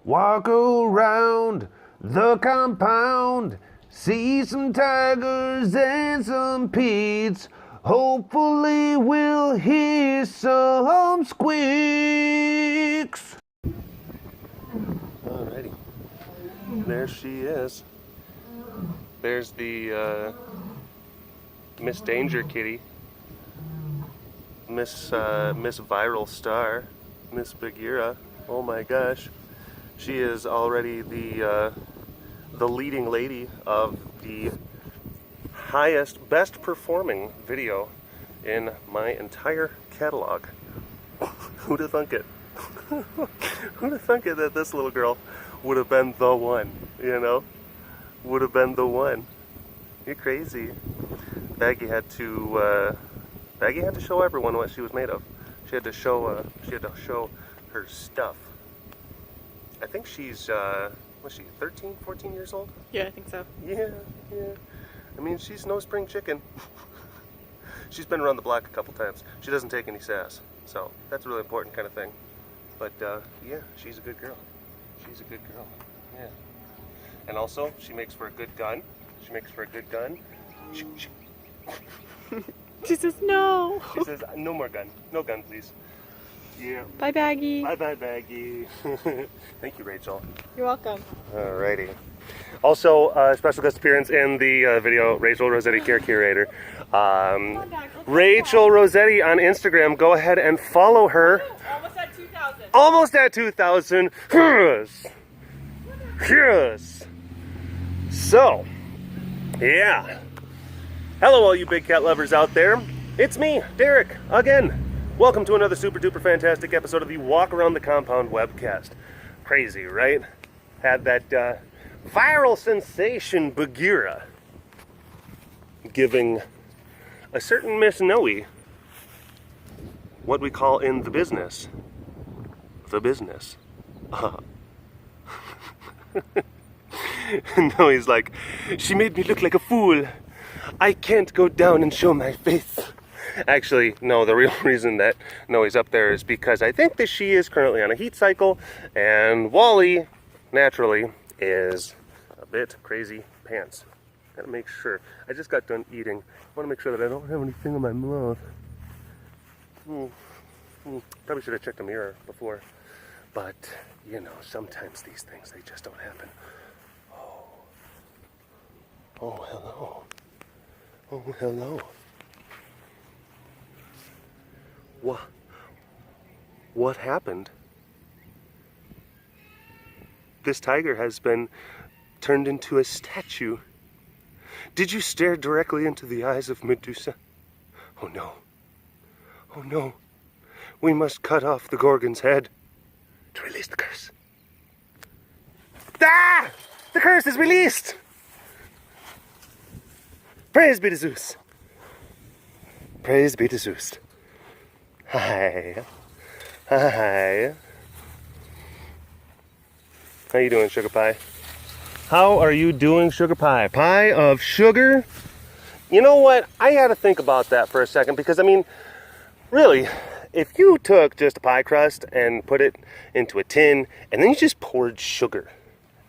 walk around the compound, see some tigers and some Pete's. Hopefully we'll hear some squeaks. Alrighty, there she is. There's the Miss Danger Kitty, Miss Viral Star, Miss Bagheera. Oh my gosh, she is already the leading lady of the highest, best performing video in my entire catalog. Who'd have thunk it? Who'd have thunk it that this little girl would have been the one, you know? Would have been the one. You're crazy. Baggy had to show everyone what she was made of. She had to show her stuff. I think she's what's she, 13, 14 years old? Yeah, I think so. Yeah. I mean, she's no spring chicken. She's been around the block a couple times. She doesn't take any sass, so that's a really important kind of thing. But yeah, she's a good girl. She's a good girl. Yeah. And also, she makes for a good gun. She makes for a good gun. She says no. She says, no more gun. No gun, please. Yeah. Bye, Baggy. Bye, Baggy. Thank you, Rachel. You're welcome. Alrighty. Also, special guest appearance in the video, Rachel Rossetti, Care Curator. Rachel Rossetti on Instagram. Go ahead and follow her. Almost at 2,000. Almost at 2,000. Yes. So, yeah. Hello, all you big cat lovers out there. It's me, Derek, again. Welcome to another super duper fantastic episode of the Walk Around the Compound webcast. Crazy, right? Had that viral sensation Bagheera giving a certain Miss Noe what we call in the business, the business. Noe's like, she made me look like a fool. I can't go down and show my face. Actually, no, the real reason that Noe's up there is because I think that she is currently on a heat cycle, and Wally, naturally, is a bit crazy pants. Gotta make sure. I just got done eating. I want to make sure that I don't have anything in my mouth. Probably should have checked the mirror before. But, you know, sometimes these things, they just don't happen. Oh, hello. Oh, hello. What happened? This tiger has been turned into a statue. Did you stare directly into the eyes of Medusa? Oh no. Oh no. We must cut off the Gorgon's head to release the curse. Ah! The curse is released! Praise be to Zeus. Praise be to Zeus. Hi. Hi. How you doing, Sugar Pie? How are you doing, Sugar Pie? Pie of sugar? You know what? I had to think about that for a second because, I mean, really, if you took just a pie crust and put it into a tin and then you just poured sugar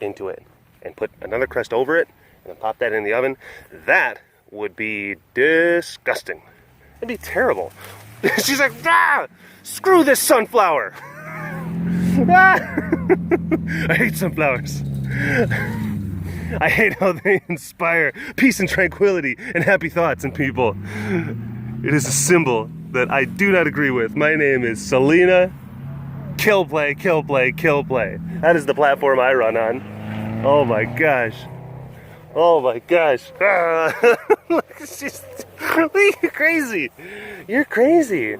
into it and put another crust over it and then pop that in the oven, that would be disgusting. It'd be terrible. She's like, ah, screw this sunflower. Ah! I hate sunflowers. I hate how they inspire peace and tranquility and happy thoughts in people. It is a symbol that I do not agree with. My name is Selena. Kill play, kill play, kill play. That is the platform I run on. Oh my gosh. Oh my gosh. Ah. You're crazy. You're crazy.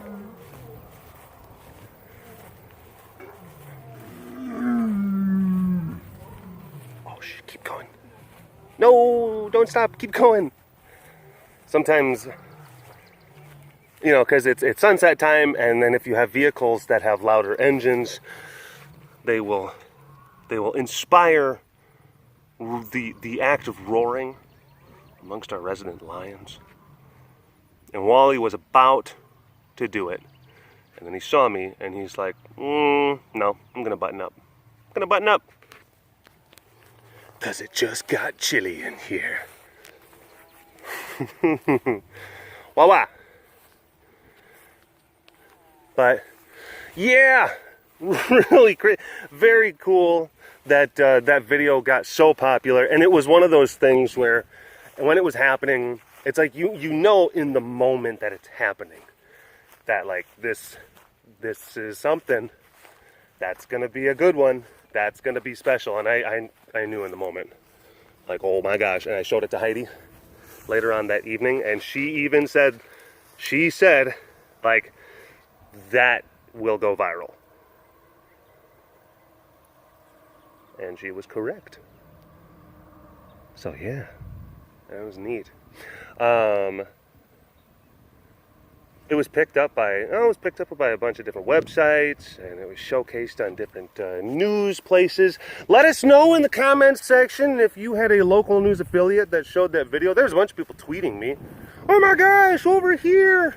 Oh shit, keep going. No, don't stop, keep going. Sometimes, you know, because it's sunset time, and then if you have vehicles that have louder engines, they will inspire the act of roaring amongst our resident lions. And Wally was about to do it, and then he saw me, and he's like, no, I'm gonna button up. Gonna button up. Cause it just got chilly in here. Wah. But yeah, really very cool that that video got so popular. And it was one of those things where when it was happening, it's like you know in the moment that it's happening that like this is something that's gonna be a good one, that's gonna be special. And I knew in the moment, like, oh my gosh. And I showed it to Heidi later on that evening, and she said like, that will go viral. And she was correct. So yeah, that was neat. It was picked up by a bunch of different websites, and it was showcased on different news places. Let us know in the comments section if you had a local news affiliate that showed that video. There's a bunch of people tweeting me. Oh my gosh, over here,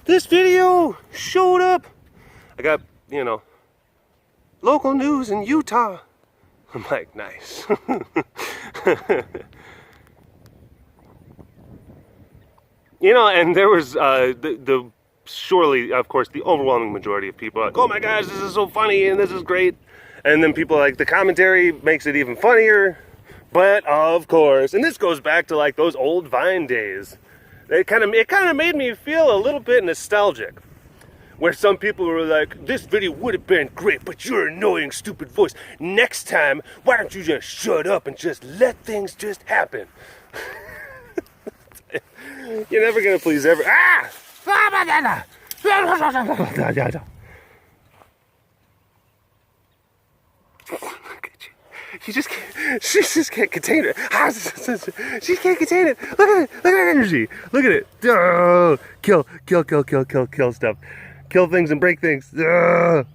this video showed up. I got, local news in Utah. I'm like, nice. And there was surely, of course, the overwhelming majority of people are like, oh my gosh, this is so funny and this is great. And then people are like, the commentary makes it even funnier. But of course, and this goes back to like those old Vine days. It kind of made me feel a little bit nostalgic. Where some people were like, this video would have been great, but your annoying, stupid voice. Next time, why don't you just shut up and just let things just happen? You're never gonna please every. Ah! She just can't contain it. She can't contain it. Look at it. Look at that energy. Look at it. Oh, kill stuff. Kill things and break things. I'll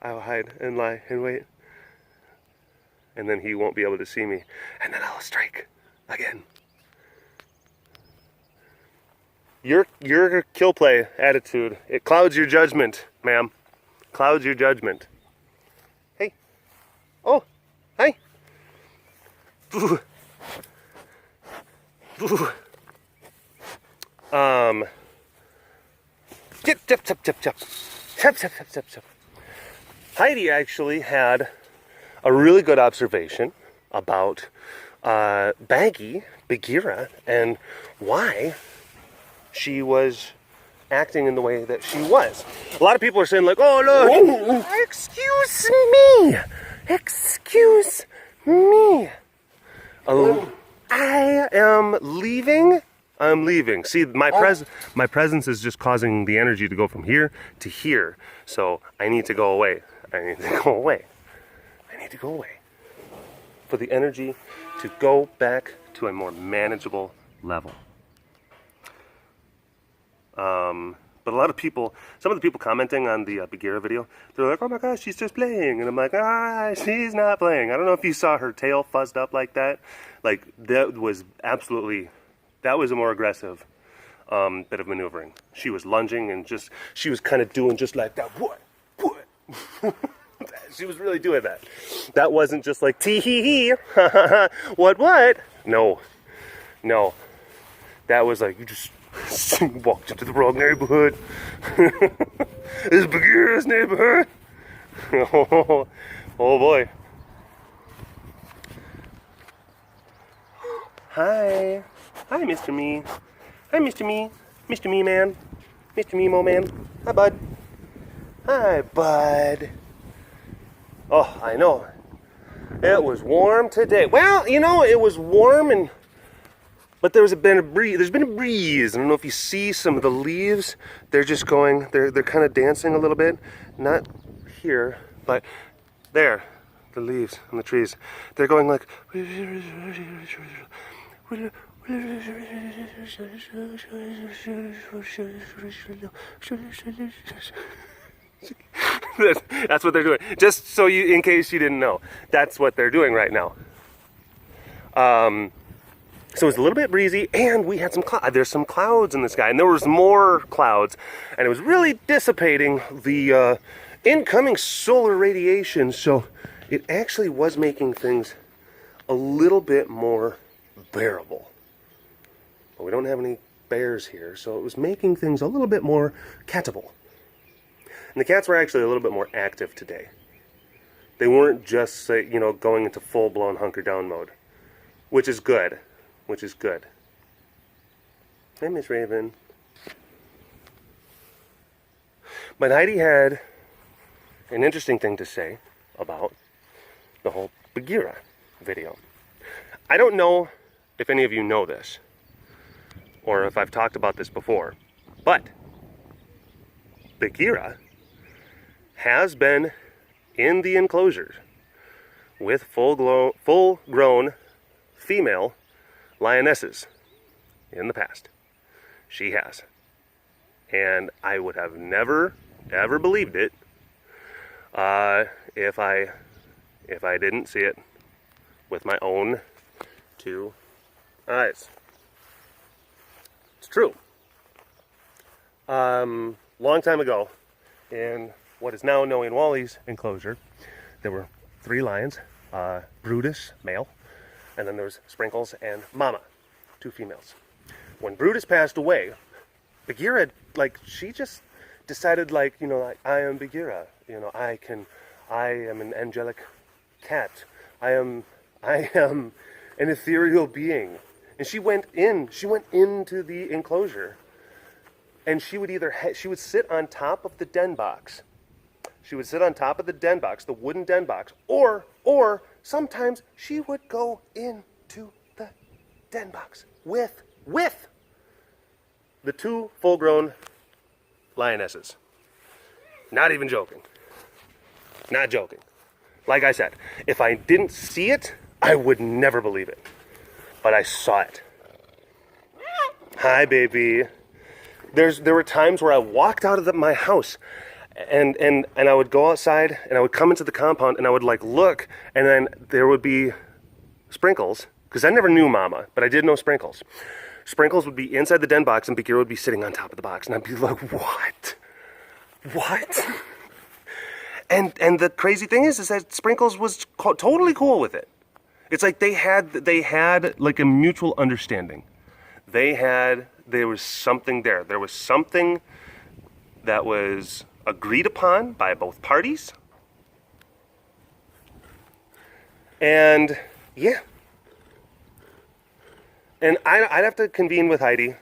hide and lie and wait. And then he won't be able to see me. And then I'll strike again. Your kill play attitude, it clouds your judgment, ma'am. Clouds your judgment. Hey. Oh, hi. Chip. Heidi actually had a really good observation about Baggy, Bagheera, and why she was acting in the way that she was. A lot of people are saying like, oh look, excuse me. I am leaving. I'm leaving. See, my presence is just causing the energy to go from here to here. So I need to go away. I need to go away for the energy to go back to a more manageable level. But a lot of people, some of the people commenting on the Bagheera video, they're like, oh my gosh, she's just playing. And I'm like, she's not playing. I don't know if you saw her tail fuzzed up like that. Like, that was a more aggressive bit of maneuvering. She was lunging and she was kind of doing just like that. What? She was really doing that. That wasn't just like, tee-hee-hee, what? No. That was like, you just walked into the wrong neighborhood. This is Bagheera's neighborhood. Oh boy. Hi, Mr. Me. Hi, Mr. Me. Mr. Me Man. Mr. Memo Man. Hi, bud. Hi, bud. Oh, I know. It was warm today. Well, it was warm but there's been a breeze. I don't know if you see some of the leaves. They're just going, they're kind of dancing a little bit. Not here, but there. The leaves on the trees. They're going like that's what they're doing. Just so in case you didn't know, that's what they're doing right now. So it was a little bit breezy, and we had there's some clouds in the sky, and there was more clouds, and it was really dissipating the incoming solar radiation, so it actually was making things a little bit more bearable. But we don't have any bears here, so it was making things a little bit more catable. And the cats were actually a little bit more active today. They weren't just, going into full-blown hunker-down mode, which is good. Hey, Miss Raven. But Heidi had an interesting thing to say about the whole Bagheera video. I don't know if any of you know this, or if I've talked about this before, but Bagheera has been in the enclosure with full-grown female lionesses in the past. She has. And I would have never, ever believed it if I didn't see it with my own two eyes. It's true. Long time ago, in what is now Knowing Wally's enclosure, there were 3 lions, Brutus, male, and then there was Sprinkles and Mama, 2 females. When Brutus passed away, Bagheera, she just decided, I am Bagheera, I am an angelic cat, I am an ethereal being. And she went into the enclosure, and she would sit on top of the den box. She would sit on top of the den box, the wooden den box, or sometimes she would go into the den box with the 2 full-grown lionesses. Not even joking. Not joking. Like I said, if I didn't see it, I would never believe it. But I saw it. Hi, baby. There were times where I walked out of my house and I would go outside and I would come into the compound and I would look, and then there would be Sprinkles, because I never knew Mama, but I did know Sprinkles. Sprinkles would be inside the den box and Bagheera would be sitting on top of the box, and I'd be like, what? And the crazy thing is that Sprinkles was totally cool with it. It's like they had a mutual understanding. There was something there. There was something that was agreed upon by both parties. And yeah. And I'd have to convene with Heidi,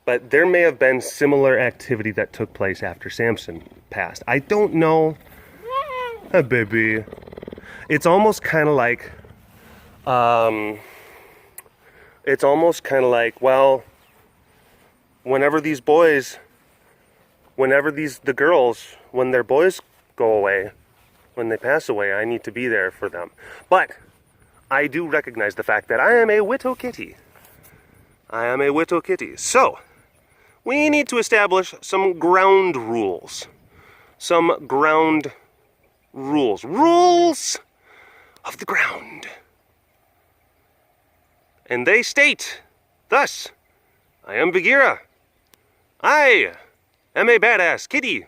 but there may have been similar activity that took place after Samson passed. I don't know. Hi, baby. It's almost kind of like, well, whenever the girls, when their boys go away, when they pass away, I need to be there for them. But I do recognize the fact that I am a widow kitty. So, we need to establish some ground rules. Rules of the ground. And they state, thus, I am Bagheera. I am a badass kitty.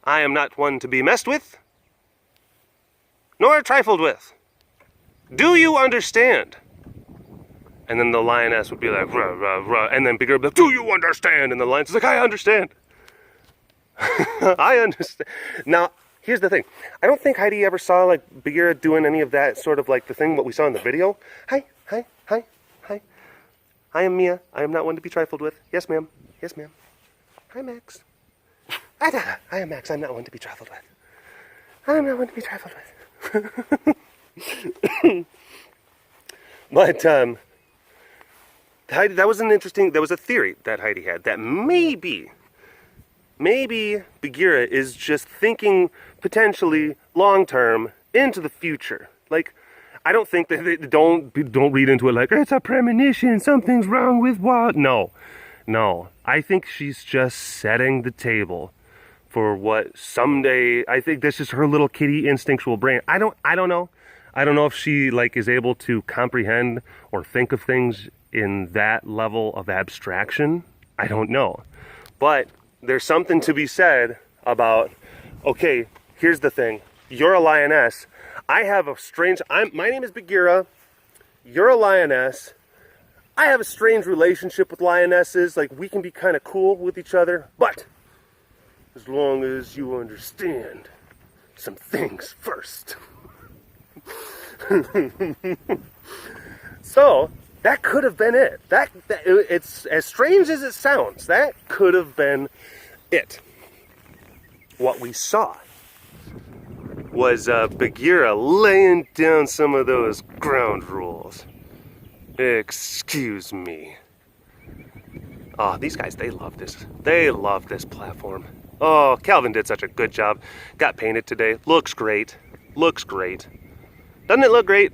I am not one to be messed with, nor trifled with. Do you understand? And then the lioness would be like, rah, rah, rah. And then Bagheera would be like, do you understand? And the lioness is like, I understand. I understand. Now, here's the thing. I don't think Heidi ever saw Bagheera doing any of that sort of the thing what we saw in the video. Hi. I am Mia. I am not one to be trifled with. Yes, ma'am. Hi, Max. I am Max. I'm not one to be trifled with. But Heidi, that was a theory that Heidi had, that maybe Bagheera is just thinking potentially long term into the future. I don't think that they don't read into it it's a premonition, something's wrong with what. No. I think she's just setting the table for what someday. I think this is her little kitty instinctual brain. I don't know. I don't know if she like is able to comprehend or think of things in that level of abstraction. I don't know. But there's something to be said about, okay, here's the thing. You're a lioness. I have a strange, my name is Bagheera. You're a lioness. I have a strange relationship with lionesses. Like, we can be kind of cool with each other. But as long as you understand some things first. So that could have been it. It's as strange as it sounds. That could have been it. What we saw was Bagheera laying down some of those ground rules. Excuse me. Oh, these guys, they love this. They love this platform. Oh, Calvin did such a good job. Got painted today. Looks great. Looks great. Doesn't it look great?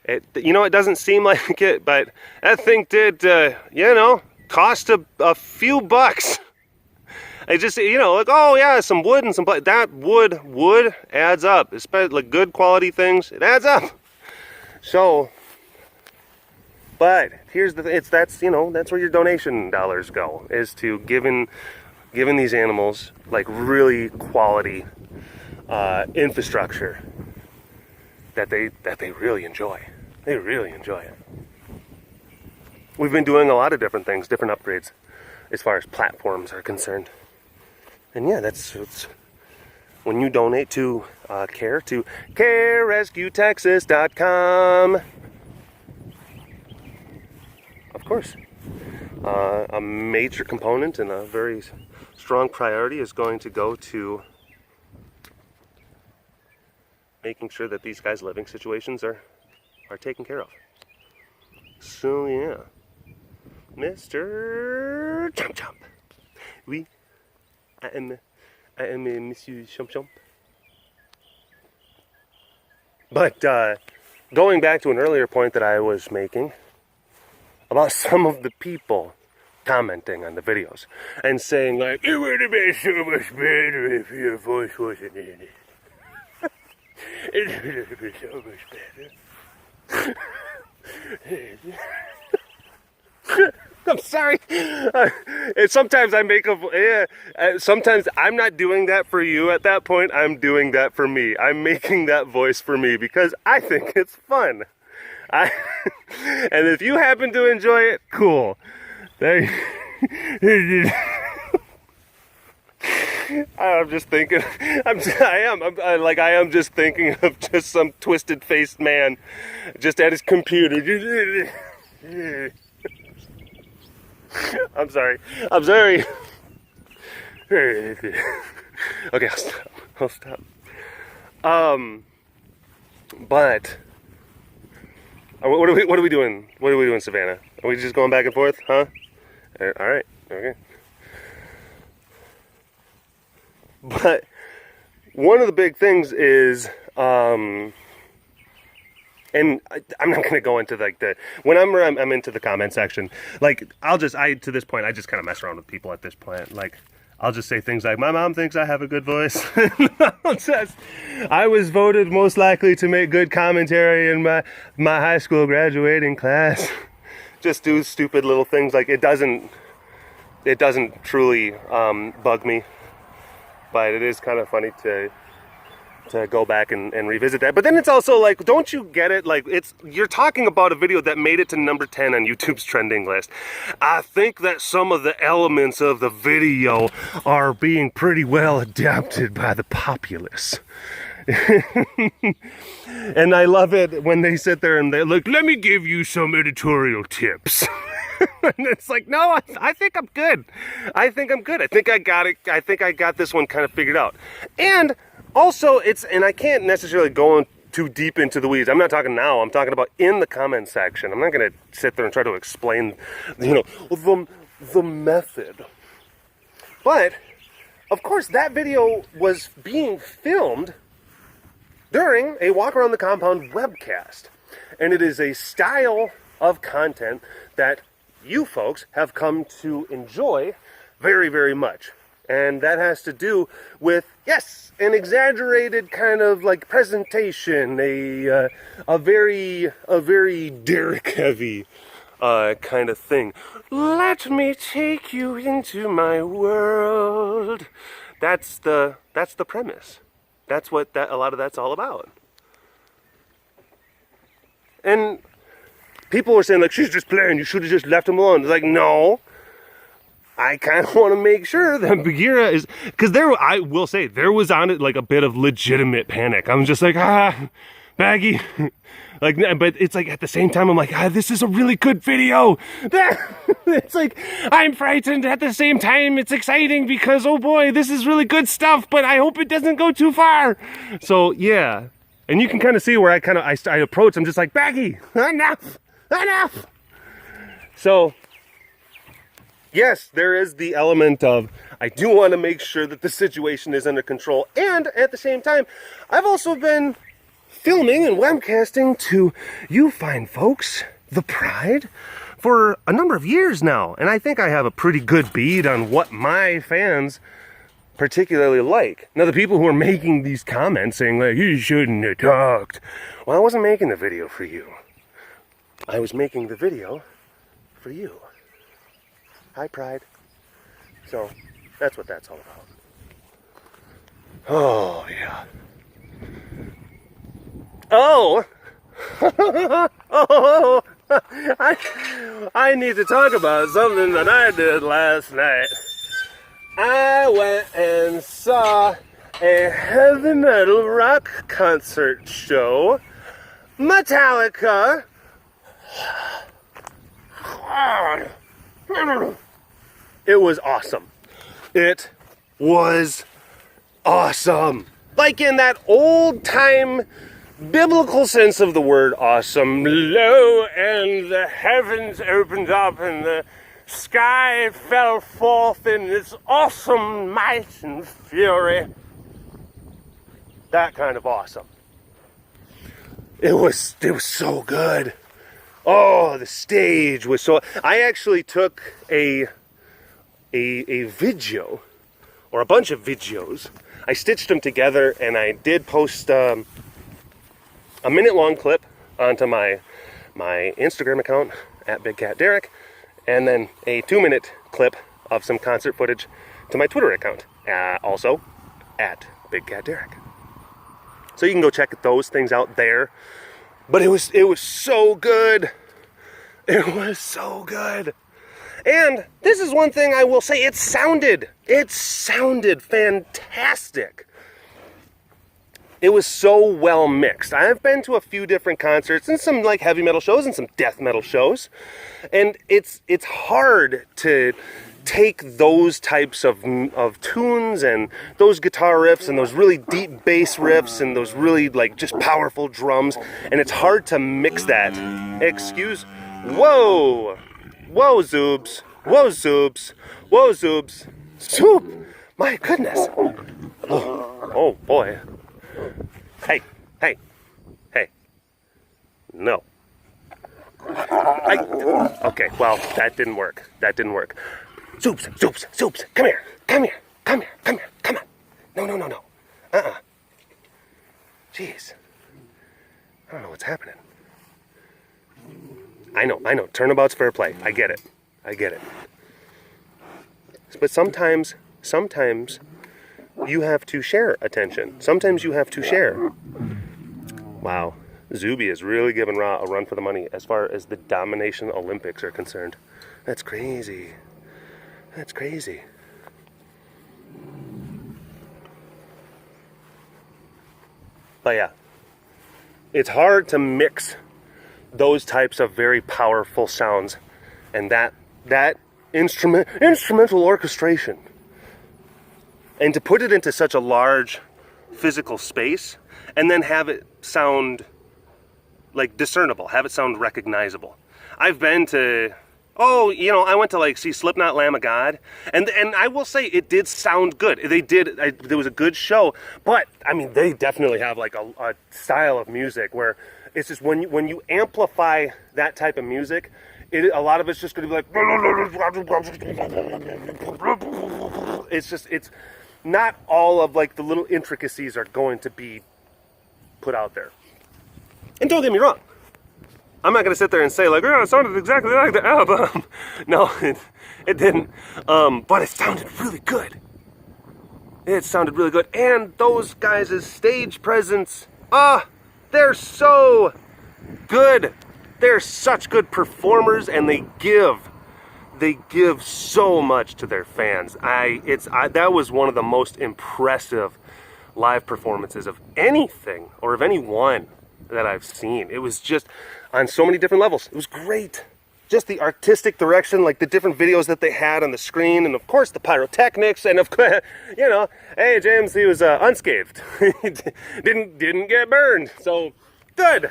It doesn't seem like it, but that thing did, cost a few bucks. I just, like, oh yeah, some wood and some, that wood adds up. Especially like good quality things, it adds up. So, but here's the thing, that's where your donation dollars go, is to giving these animals like really quality infrastructure that they really enjoy. They really enjoy it. We've been doing a lot of different things, different upgrades as far as platforms are concerned. And yeah, that's when you donate to CARE, to carerescuetexas.com. Of course, a major component and a very strong priority is going to go to making sure that these guys' living situations are taken care of. So yeah, Mr. Chomp Chomp. Oui, I am Monsieur Chomp Chomp. But going back to an earlier point that I was making about some of the people commenting on the videos and saying like, it would have been so much better if your voice wasn't in it. It would have been so much better. I'm sorry. Sometimes I make sometimes I'm not doing that for you at that point. I'm doing that for me. I'm making that voice for me because I think it's fun. And if you happen to enjoy it, cool. I'm just thinking. I am just thinking of just some twisted faced man, just at his computer. I'm sorry. Okay, I'll stop. But what are we doing? What are we doing, Savannah? Are we just going back and forth, huh? All right. Okay. But one of the big things is, and I'm not going to go into like when I'm into the comment section, like to this point, I just kind of mess around with people at this point. Like, I'll just say things like, my mom thinks I have a good voice. I was voted most likely to make good commentary in my high school graduating class. Just do stupid little things. Like, it doesn't truly bug me. But it is kind of funny to go back and revisit that. But then it's also like, don't you get it? Like, you're talking about a video that made it to number 10 on YouTube's trending list. I think that some of the elements of the video are being pretty well adapted by the populace. And I love it when they sit there and they're like, let me give you some editorial tips. And it's like, no, I think I'm good. I think I got it. I think I got this one kind of figured out. And also, and I can't necessarily go too deep into the weeds. I'm not talking now. I'm talking about in the comment section. I'm not going to sit there and try to explain, the method. But, of course, that video was being filmed during a walk around the compound webcast. And it is a style of content that you folks have come to enjoy very, very much. And that has to do with, yes, an exaggerated kind of like presentation, a very Derek heavy kind of thing. Let me take you into my world. That's the premise. That's what a lot of that's all about. And people were saying like, she's just playing, you should have just left him alone. It's like, no. I kind of want to make sure that Bagheera is, because I will say, there was on it like a bit of legitimate panic. I'm just like, Baggy. Like, but it's like at the same time, I'm like, this is a really good video. It's like, I'm frightened at the same time. It's exciting because, oh boy, this is really good stuff, but I hope it doesn't go too far. So yeah. And you can kind of see where I approach. I'm just like, Baggy, enough. So, yes, there is the element of, I do want to make sure that the situation is under control. And at the same time, I've also been filming and webcasting to you fine folks, the Pride, for a number of years now. And I think I have a pretty good bead on what my fans particularly like. Now, the people who are making these comments saying, like, you shouldn't have talked. Well, I wasn't making the video for you. I was making the video for you. Hi, Pride. So, that's what that's all about. Oh, yeah. Oh! Oh! I need to talk about something that I did last night. I went and saw a heavy metal rock concert show. Metallica. It was awesome. It was awesome. Like in that old time biblical sense of the word awesome. Lo, and the heavens opened up and the sky fell forth in its awesome might and fury. That kind of awesome. It was so good. Oh, the stage was so... I actually took a video, or a bunch of videos. I stitched them together and I did post a minute-long clip onto my Instagram account at BigCatDerek, and then a 2-minute clip of some concert footage to my Twitter account, also at BigCatDerek. So you can go check those things out there. But it was so good. It was so good. And this is one thing I will say, it sounded fantastic. It was so well mixed. I've been to a few different concerts and some like heavy metal shows and some death metal shows. And it's hard to take those types of tunes and those guitar riffs and those really deep bass riffs and those really like just powerful drums, and it's hard to mix that. Whoa Zoobs, Zoop, my goodness. Oh boy. Hey, no. Okay, well, that didn't work. Zoops, come here. Come on. No. Jeez. I don't know what's happening. I know. Turnabout's fair play. I get it. But sometimes you have to share attention. Sometimes you have to share. Wow. Zuby is really giving Ra a run for the money as far as the Domination Olympics are concerned. That's crazy. But yeah, it's hard to mix those types of very powerful sounds and that instrumental orchestration, and to put it into such a large physical space and then have it sound like discernible, have it sound recognizable. I've been to, I went to like see Slipknot, Lamb of God, and I will say it did sound good. There was a good show, but I mean, they definitely have like a style of music where it's just when you amplify that type of music, a lot of it's just going to be like, it's not all of like the little intricacies are going to be put out there. And don't get me wrong, I'm not going to sit there and say like, oh, it sounded exactly like the album. No, it didn't. But it sounded really good. It sounded really good. And those guys' stage presence, they're so good. They're such good performers, and they give so much to their fans. That was one of the most impressive live performances of anything or of anyone that I've seen. It was just on so many different levels. It was great. Just the artistic direction, like the different videos that they had on the screen, and of course the pyrotechnics, and of course, you know, hey, James, he was unscathed. didn't get burned, so good.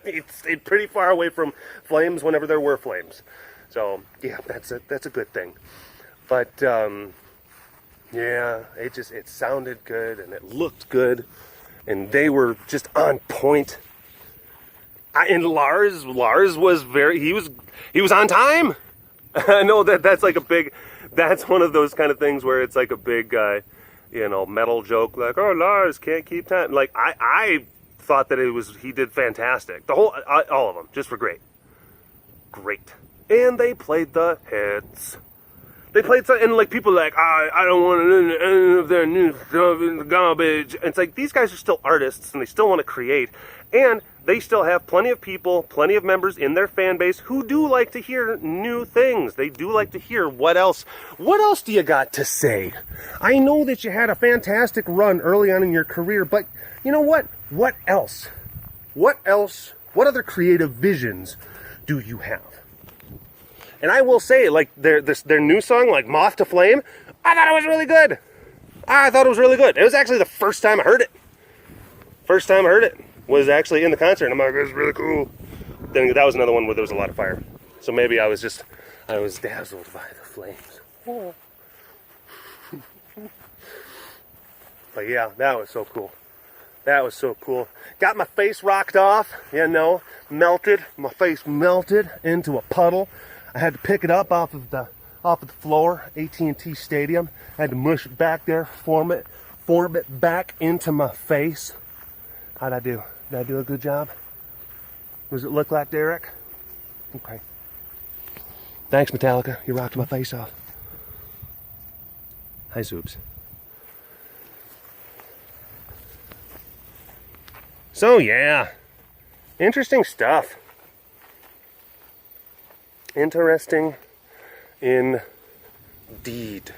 He stayed pretty far away from flames whenever there were flames. So yeah, that's a good thing. But yeah, it sounded good, and it looked good, and they were just on point. And Lars was he was on time. I know that's like that's one of those kind of things where it's like a big metal joke, like, oh, Lars can't keep time. Like I thought that he did fantastic. All of them just were great. And they played the hits. They played some, and like people are like, I don't want any of their new stuff in the garbage. And it's like, these guys are still artists, and they still want to create, and they still have plenty of people, plenty of members in their fan base who do like to hear new things. They do like to hear what else do you got to say? I know that you had a fantastic run early on in your career, but you know what? What else? What other creative visions do you have? And I will say, like, their new song, like Moth to Flame, I thought it was really good. It was actually the first time I heard it. First time I heard it was actually in the concert, and I'm like, it was really cool. Then that was another one where there was a lot of fire. So maybe I was dazzled by the flames. Oh. But yeah, that was so cool. Got my face rocked off, melted. My face melted into a puddle. I had to pick it up off of the floor, AT&T Stadium. I had to mush it back there, form it back into my face. How'd I do? Did I do a good job? Does it look like Derek? Okay. Thanks, Metallica. You rocked my face off. Hi, Zoobs. So yeah, interesting stuff. Interesting indeed.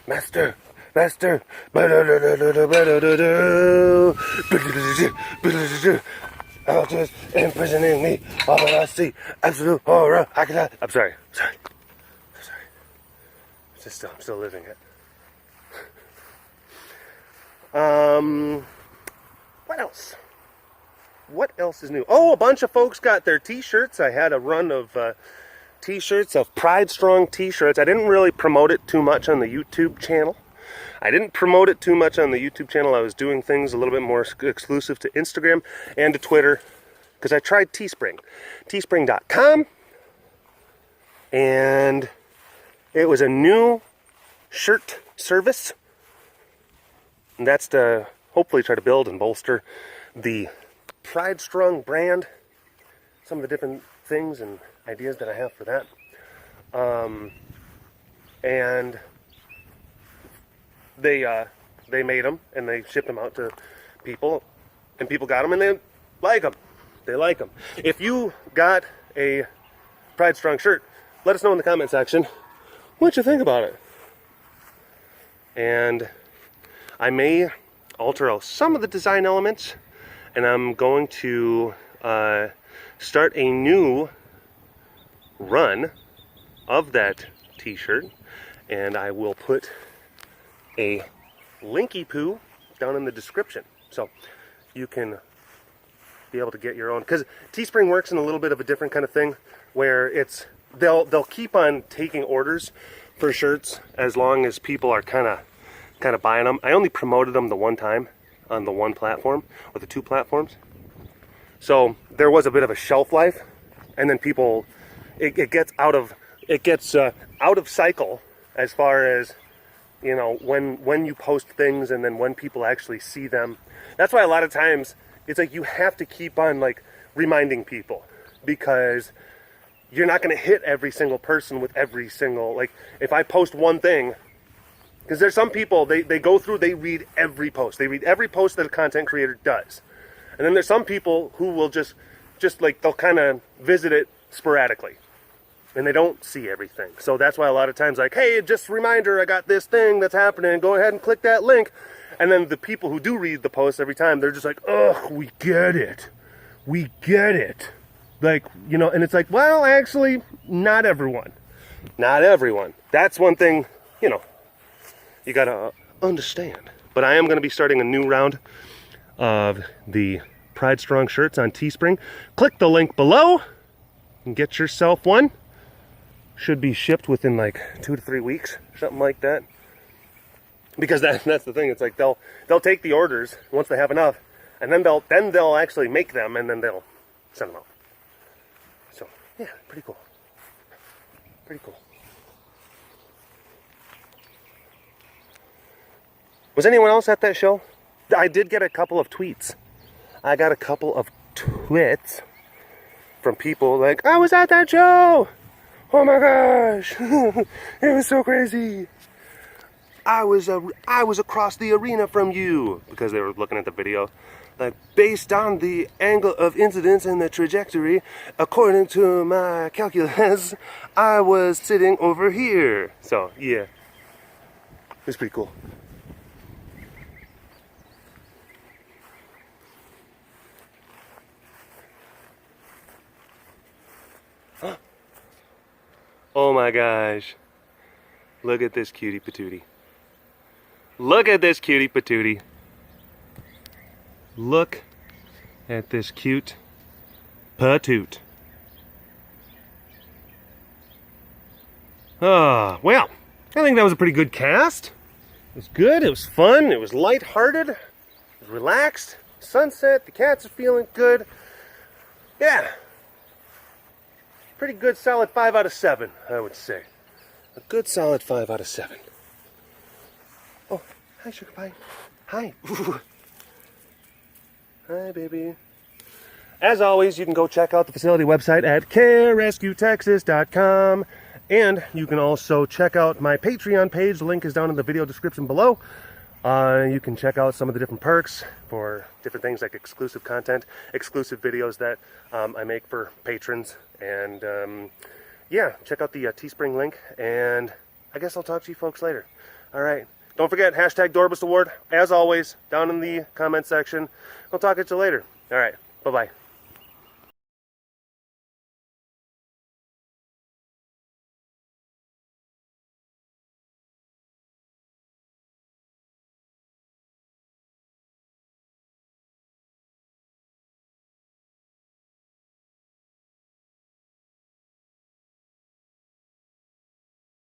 Master. Oh, just imprisoning me. All that I see, absolute horror. I'm sorry. I'm still living it. What else is new? Oh, a bunch of folks got their t-shirts. I had a run of t-shirts, of Pride Strong t-shirts. I didn't really promote it too much on the YouTube channel. I was doing things a little bit more exclusive to Instagram and to Twitter, because I tried Teespring. Teespring.com. And it was a new shirt service. And that's to hopefully try to build and bolster the Pride Strong brand. Some of the different things and ideas that I have for that. And they made them and they shipped them out to people. And people got them and they like them. If you got a Pride Strong shirt, let us know in the comment section what you think about it. And I may alter some of the design elements, and I'm going to start a new run of that t-shirt, and I will put a linky poo down in the description, so you can be able to get your own, because Teespring works in a little bit of a different kind of thing, where it's they'll keep on taking orders for shirts as long as people are kind of kind of buying them. I only promoted them the one time on the one platform, or the two platforms. So there was a bit of a shelf life, and then people, it gets out of cycle as far as, you know, when you post things and then when people actually see them. That's why a lot of times it's like you have to keep on like reminding people, because you're not going to hit every single person with every single, like if I post one thing, because there's some people, they go through, they read every post. They read every post that a content creator does. And then there's some people who will just like, they'll kind of visit it sporadically. And they don't see everything. So that's why a lot of times like, hey, just a reminder, I got this thing that's happening. Go ahead and click that link. And then the people who do read the posts every time, they're just like, ugh, we get it. We get it. Like, you know, and it's like, well, actually, not everyone. Not everyone. That's one thing, you know, you got to understand. But I am going to be starting a new round of the Pride Strong shirts on Teespring. Click the link below and get yourself one. Should be shipped within like 2 to 3 weeks, something like that. Because that's the thing. It's like they'll take the orders once they have enough, and then they'll actually make them, and then they'll send them out. So yeah, pretty cool. Pretty cool. Was anyone else at that show? I did get a couple of tweets. I got a couple of tweets from people like, I was at that show. Oh my gosh, it was so crazy. I was across the arena from you, because they were looking at the video. Like, based on the angle of incidence and the trajectory, according to my calculus, I was sitting over here. So yeah, it was pretty cool. Oh my gosh. Look at this cutie patootie. Look at this cutie patootie. Look at this cute patoot. Well, I think that was a pretty good cast. It was good, it was fun, it was lighthearted, it was relaxed. Sunset, the cats are feeling good. Yeah. Pretty good, solid 5 out of 7, I would say. A good, solid 5 out of 7. Oh, hi, Sugar Pie. Hi. Hi, baby. As always, you can go check out the facility website at carerescuetexas.com. And you can also check out my Patreon page. The link is down in the video description below. You can check out some of the different perks for different things like exclusive content, exclusive videos that I make for patrons. And yeah, check out the Teespring link. And I guess I'll talk to you folks later. All right. Don't forget, hashtag Dorbus Award, as always, down in the comment section. I'll talk to you later. All right. Bye-bye.